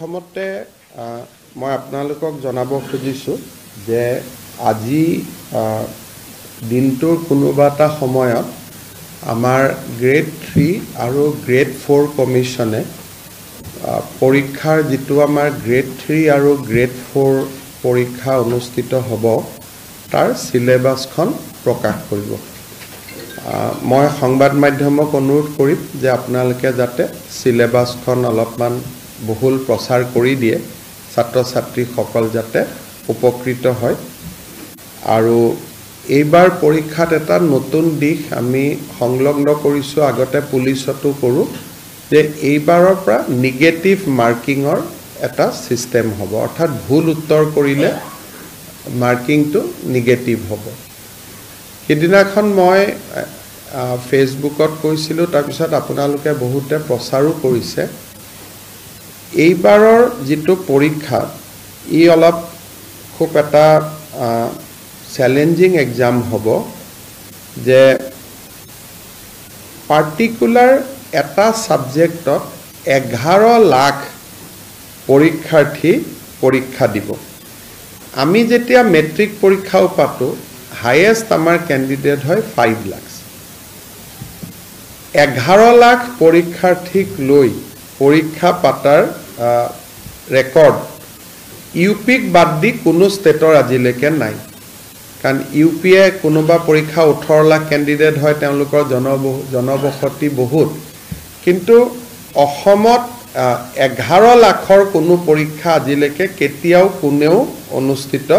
প্ৰথমতে মই আপোনালোকক জনাব খুজিছোঁ যে আজি দিনটোৰ কোনোবা এটা সময়ত আমাৰ গ্ৰেড 3 আৰু গ্ৰেড 4 কমিশনে পৰীক্ষাৰ যেটো আমাৰ গ্ৰেড 3 আৰু গ্ৰেড 4 পৰীক্ষা অনুষ্ঠিত হ'ব তাৰ সিলেবাসখন প্ৰকাশ কৰিব। মই সংবাদ মাধ্যমক অনুৰোধ কৰিম যে আপোনালোকে যাতে সিলেবাসখন অলপমান বহুল প্ৰচাৰ কৰি দিয়ে, ছাত্ৰ ছাত্ৰীসকল যাতে উপকৃত হয়। আৰু এইবাৰ পৰীক্ষাত এটা নতুন দিশ আমি সংলগ্ন কৰিছোঁ, আগতে পুলিচতো কৰোঁ, যে এইবাৰৰ পৰা নিগেটিভ মাৰ্কিঙৰ এটা সিস্টেম হ'ব, অৰ্থাৎ ভুল উত্তৰ কৰিলে মাৰ্কিংটো নিগেটিভ হ'ব। সেইদিনাখন মই ফেচবুকত কৈছিলোঁ, তাৰপিছত আপোনালোকে বহুতে প্ৰচাৰো কৰিছে। এইবাৰৰ যেটো পৰীক্ষা ই অলপ খুব এটা চ্যালেঞ্জিং এক্সাম হ'ব, যে পাৰ্টিকুলাৰ এটা সাবজেক্টত 11 লাখ পৰীক্ষাৰ্থী পৰীক্ষা দিব। আমি যেতিয়া মেট্ৰিক পৰীক্ষাও পাতো হাইয়েষ্ট আমাৰ ক্যান্ডিডেট হয় 5 লাখ। 11 লাখ পৰীক্ষাৰ্থীক লৈ পৰীক্ষা পাতাৰ ৰেকৰ্ড ইউপিক বাদ দি কোনো ষ্টেটৰ আজিলৈকে নাই। কাৰণ ইউপিয়ে কোনোবা পৰীক্ষা 18 লাখ ক্যান্ডিডেট হয়, তেওঁলোকৰ জনবসতি বহুত, কিন্তু অসমত 11 লাখৰ কোনো পৰীক্ষা আজিলৈকে কেতিয়াও কোনেও অনুষ্ঠিত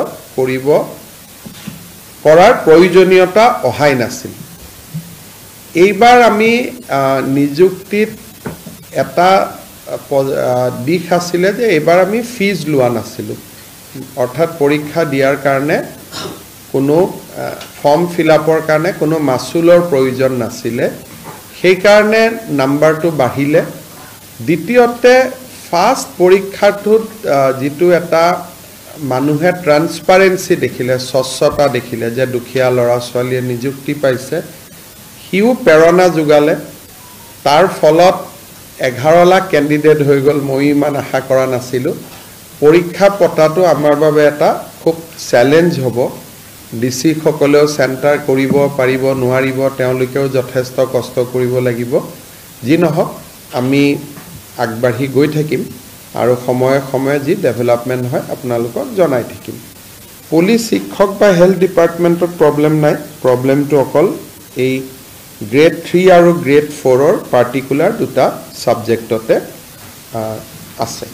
কৰাৰ প্ৰয়োজনীয়তা অহাই নাছিল। এইবাৰ আমি নিযুক্তিত এটা দিশ আছিলে যে এইবাৰ আমি ফিজ লোৱা নাছিলোঁ, অৰ্থাৎ পৰীক্ষা দিয়াৰ কাৰণে কোনো ফৰ্ম ফিলআপৰ কাৰণে কোনো মাচুলৰ প্ৰয়োজন নাছিলে, সেই কাৰণে নাম্বাৰটো বাঢ়িলে। দ্বিতীয়তে ফাৰ্ষ্ট পৰীক্ষাটোত যেটো এটা মানুহে ট্ৰান্সপাৰেন্সি দেখিলে, স্বচ্ছতা দেখিলে, যে দুখীয়া ল'ৰা ছোৱালীয়ে নিযুক্তি পাইছে, হিউ প্ৰেৰণা যোগালে। তাৰ ফলত 11 লাখ ক্যান্ডিডেট হৈ গ'ল। মই ইমান আশা কৰা নাছিলোঁ। পৰীক্ষা পতাটো আমাৰ বাবে এটা খুব চ্যালেঞ্জ হ'ব। ডিসি সকলেও চেণ্টাৰ কৰিব পাৰিব নোৱাৰিব, তেওঁলোকেও যথেষ্ট কষ্ট কৰিব লাগিব। যি নহওক আমি আগবাঢ়ি গৈ থাকিম আৰু সময়ে সময়ে যি ডেভেলপমেন্ট হয় আপোনালোকক জনাই থাকিম। পুলিচ, শিক্ষক বা হেলথ ডিপাৰ্টমেন্টত প্ৰবলেম নাই, প্ৰবলেমটো অকল এই গ্ৰেড 3 আৰু গ্ৰেড 4ৰ পাৰ্টিকুলাৰ দুটা সাবজেক্টতে আছে।